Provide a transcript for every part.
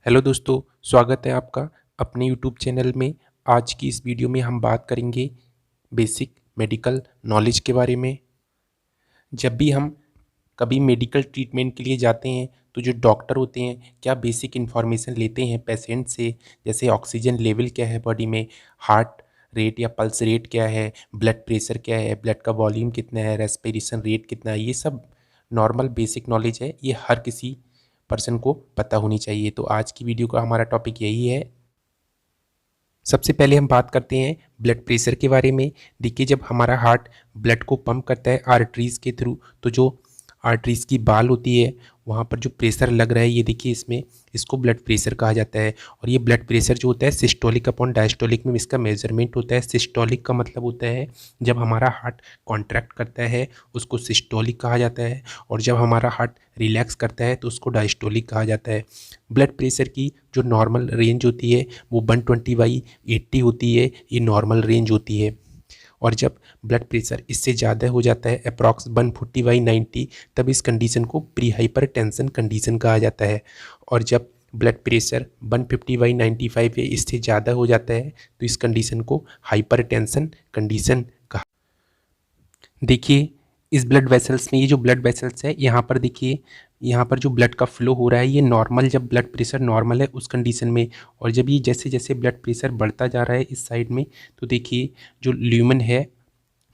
Hello दोस्तों, स्वागत है आपका अपने यूट्यूब चैनल में। आज की इस वीडियो में हम बात करेंगे बेसिक मेडिकल नॉलेज के बारे में। जब भी हम कभी मेडिकल ट्रीटमेंट के लिए जाते हैं तो जो डॉक्टर होते हैं क्या बेसिक इन्फॉर्मेशन लेते हैं पेशेंट से, जैसे ऑक्सीजन लेवल क्या है बॉडी में, हार्ट रेट या पल्स रेट क्या है, ब्लड प्रेशर क्या है, ब्लड का वॉल्यूम कितना है, रेस्पिरेशन रेट कितना है। ये सब नॉर्मल बेसिक नॉलेज है, ये हर किसी पर्सन को पता होनी चाहिए। तो आज की वीडियो का हमारा टॉपिक यही है। सबसे पहले हम बात करते हैं ब्लड प्रेशर के बारे में। देखिए, जब हमारा हार्ट ब्लड को पंप करता है आर्टरीज़ के थ्रू, तो जो आर्टरीज़ की बाल होती है वहाँ पर जो प्रेशर लग रहा है, ये देखिए इसमें, इसको ब्लड प्रेशर कहा जाता है। और ये ब्लड प्रेशर जो होता है सिस्टोलिक अपॉन डायस्टोलिक में इसका मेजरमेंट होता है। सिस्टोलिक का मतलब होता है जब हमारा हार्ट कॉन्ट्रैक्ट करता है उसको सिस्टोलिक कहा जाता है, और जब हमारा हार्ट रिलैक्स करता है तो उसको डायस्टोलिक कहा जाता है। ब्लड प्रेशर की जो नॉर्मल रेंज होती है वो 120/80 होती है, ये नॉर्मल रेंज होती है। और जब ब्लड प्रेशर इससे ज़्यादा हो जाता है अप्रॉक्स 140/90, तब इस कंडीशन को प्री हाइपर टेंशन कंडीशन कहा जाता है। और जब ब्लड प्रेशर 150/95 या इससे ज़्यादा हो जाता है तो इस कंडीशन को हाइपर टेंशन कंडीशन कहा। देखिए, इस ब्लड वेसल्स में, ये जो ब्लड वेसल्स है यहाँ पर देखिए, यहाँ पर जो ब्लड का फ्लो हो रहा है ये नॉर्मल, जब ब्लड प्रेशर नॉर्मल है उस कंडीशन में। और जब ये जैसे जैसे ब्लड प्रेशर बढ़ता जा रहा है इस साइड में, तो देखिए जो ल्यूमन है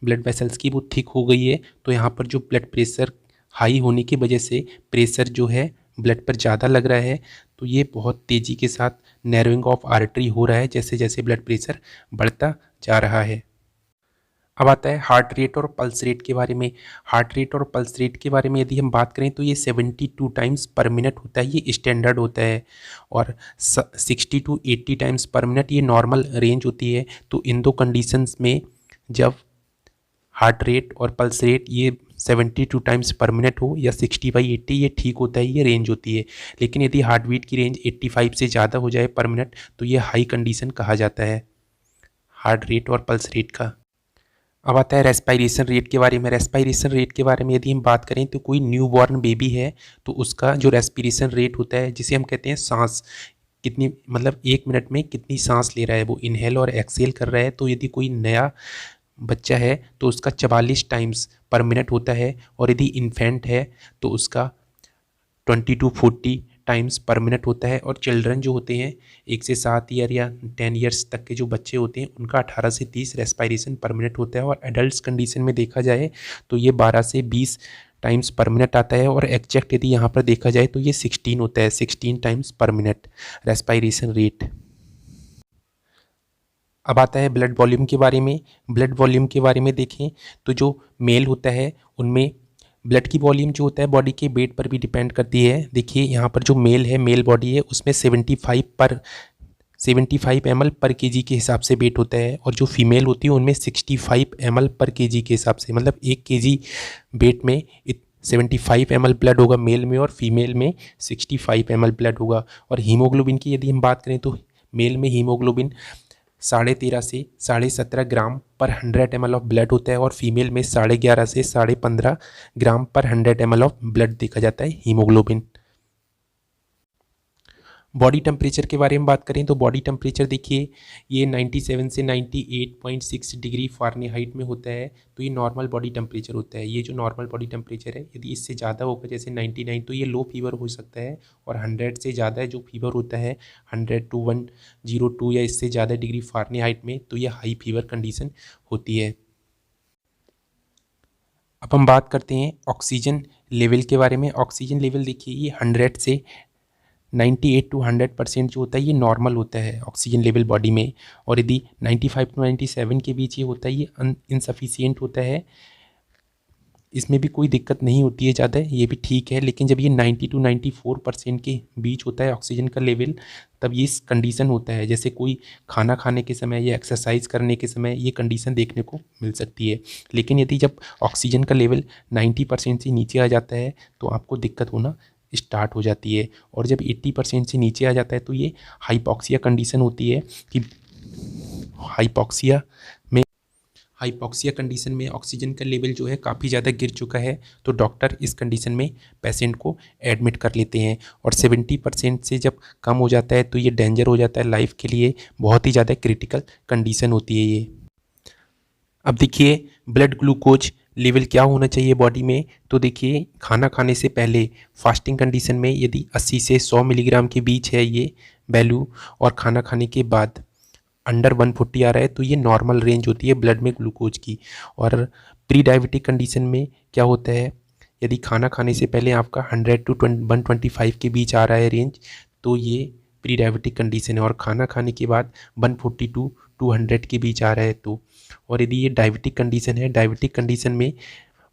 ब्लड वेसल्स की वो थिक हो गई है। तो यहाँ पर जो ब्लड प्रेशर हाई होने की वजह से प्रेशर जो है ब्लड पर ज़्यादा लग रहा है, तो ये बहुत तेज़ी के साथ नैरोइंग ऑफ आर्टरी हो रहा है जैसे जैसे ब्लड प्रेशर बढ़ता जा रहा है। अब आता है हार्ट रेट और पल्स रेट के बारे में। हार्ट रेट और पल्स रेट के बारे में यदि हम बात करें तो ये 72 टाइम्स पर मिनट होता है, ये स्टैंडर्ड होता है। और 60 to 80 टाइम्स पर मिनट ये नॉर्मल रेंज होती है। तो इन दो कंडीशंस में जब हार्ट रेट और पल्स रेट ये 72 टाइम्स पर मिनट हो या 60/80, ये ठीक होता है, ये रेंज होती है। लेकिन यदि हार्ट बीट की रेंज 85 से ज़्यादा हो जाए पर मिनट तो ये हाई कंडीशन कहा जाता है हार्ट रेट और पल्स रेट का। अब आता है रेस्पायरेशन रेट के बारे में। रेस्पायरेशन रेट के बारे में यदि हम बात करें तो कोई न्यू बॉर्न बेबी है तो उसका जो रेस्पिरेशन रेट होता है, जिसे हम कहते हैं सांस कितनी, मतलब 1 मिनट में कितनी सांस ले रहा है, वो इनहेल और एक्सेल कर रहा है। तो यदि कोई नया बच्चा है तो उसका 44 टाइम्स पर मिनट होता है। और यदि इन्फेंट है तो उसका 20 to 40 टाइम्स पर मिनट होता है। और चिल्ड्रन जो होते हैं 1 से 7 ईयर या 10 ईयर्स तक के जो बच्चे होते हैं उनका 18 से 30 रेस्पायरेशन पर मिनट होता है। और एडल्ट कंडीशन में देखा जाए तो ये 12 से 20 टाइम्स पर मिनट आता है। और एग्जैक्ट यदि यहाँ पर देखा जाए तो ये 16 होता है, 16 टाइम्स पर मिनट रेस्पायरेशन रेट। अब आता है ब्लड वॉल्यूम के बारे में। ब्लड वॉल्यूम के बारे में देखें तो जो मेल होता है उनमें ब्लड की वॉल्यूम जो होता है बॉडी के वेट पर भी डिपेंड करती है। देखिए यहाँ पर जो मेल है, मेल बॉडी है, उसमें 75 ml पर केजी के हिसाब से वेट होता है। और जो फीमेल होती है उनमें 65 ml पर केजी के हिसाब से, मतलब 1 kg वेट में 75 ml ब्लड होगा मेल में, और फीमेल में 65 ml ब्लड होगा। और हीमोग्लोबिन की यदि हम बात करें तो मेल में हीमोग्लोबिन 13.5 से 17.5 ग्राम पर 100 ml ऑफ ब्लड होता है। और फीमेल में 11.5 से 15.5 ग्राम पर 100 ml ऑफ ब्लड देखा जाता है हीमोग्लोबिन। बॉडी टेम्परेचर के बारे में बात करें तो बॉडी टेम्परेचर देखिए, ये 97 से 98.6 डिग्री फ़ारेनहाइट में होता है। तो ये नॉर्मल बॉडी टेम्परेचर होता है। ये जो नॉर्मल बॉडी टेम्परेचर है यदि इससे ज़्यादा होगा जैसे 99, तो ये लो फीवर हो सकता है। और 100 से ज़्यादा जो फीवर होता है 100 to 102 या इससे ज़्यादा डिग्री फ़ारेनहाइट में, तो ये हाई फीवर कंडीशन होती है। अब हम बात करते हैं ऑक्सीजन लेवल के बारे में। ऑक्सीजन लेवल देखिए, ये 100 से 98 to 100% जो होता है ये नॉर्मल होता है ऑक्सीजन लेवल बॉडी में। और यदि 95 to 97 के बीच ये होता है ये इनसफिशियंट होता है, इसमें भी कोई दिक्कत नहीं होती है ज़्यादा, ये भी ठीक है। लेकिन जब ये 90 to 94% के बीच होता है ऑक्सीजन का लेवल, तब ये इस कंडीशन होता है जैसे कोई खाना खाने के समय या एक्सरसाइज करने के समय ये कंडीशन देखने को मिल सकती है। लेकिन यदि जब ऑक्सीजन का लेवल 90% से नीचे आ जाता है तो आपको दिक्कत होना स्टार्ट हो जाती है। और जब 80% से नीचे आ जाता है तो ये हाइपॉक्सिया कंडीशन होती है कि हाइपॉक्सिया में हाइपॉक्सिया कंडीशन में ऑक्सीजन का लेवल जो है काफ़ी ज़्यादा गिर चुका है, तो डॉक्टर इस कंडीशन में पेशेंट को एडमिट कर लेते हैं। और 70% से जब कम हो जाता है तो ये डेंजर हो जाता है लाइफ के लिए, बहुत ही ज़्यादा क्रिटिकल कंडीशन होती है ये। अब देखिए ब्लड ग्लूकोज लेवल क्या होना चाहिए बॉडी में। तो देखिए खाना खाने से पहले फास्टिंग कंडीशन में यदि 80 से 100 मिलीग्राम के बीच है ये वैल्यू, और खाना खाने के बाद अंडर 140 आ रहा है तो ये नॉर्मल रेंज होती है ब्लड में ग्लूकोज की। और प्री डायबिटिक कंडीशन में क्या होता है, यदि खाना खाने से पहले आपका 100 टू 125 के बीच आ रहा है रेंज, तो ये प्री डायबिटिक कंडीशन है। और खाना खाने के बाद 140 टू 200 के बीच आ रहा है तो। और यदि ये डायबिटिक कंडीशन है, डायबिटिक कंडीशन में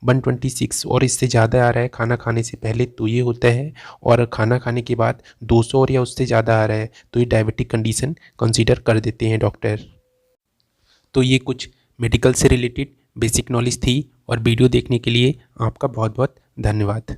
126 और इससे ज़्यादा आ रहा है खाना खाने से पहले तो ये होता है, और खाना खाने के बाद 200 और या उससे ज़्यादा आ रहा है तो ये डायबिटिक कंडीशन कंसीडर कर देते हैं डॉक्टर। तो ये कुछ मेडिकल से रिलेटेड बेसिक नॉलेज थी, और वीडियो देखने के लिए आपका बहुत बहुत धन्यवाद।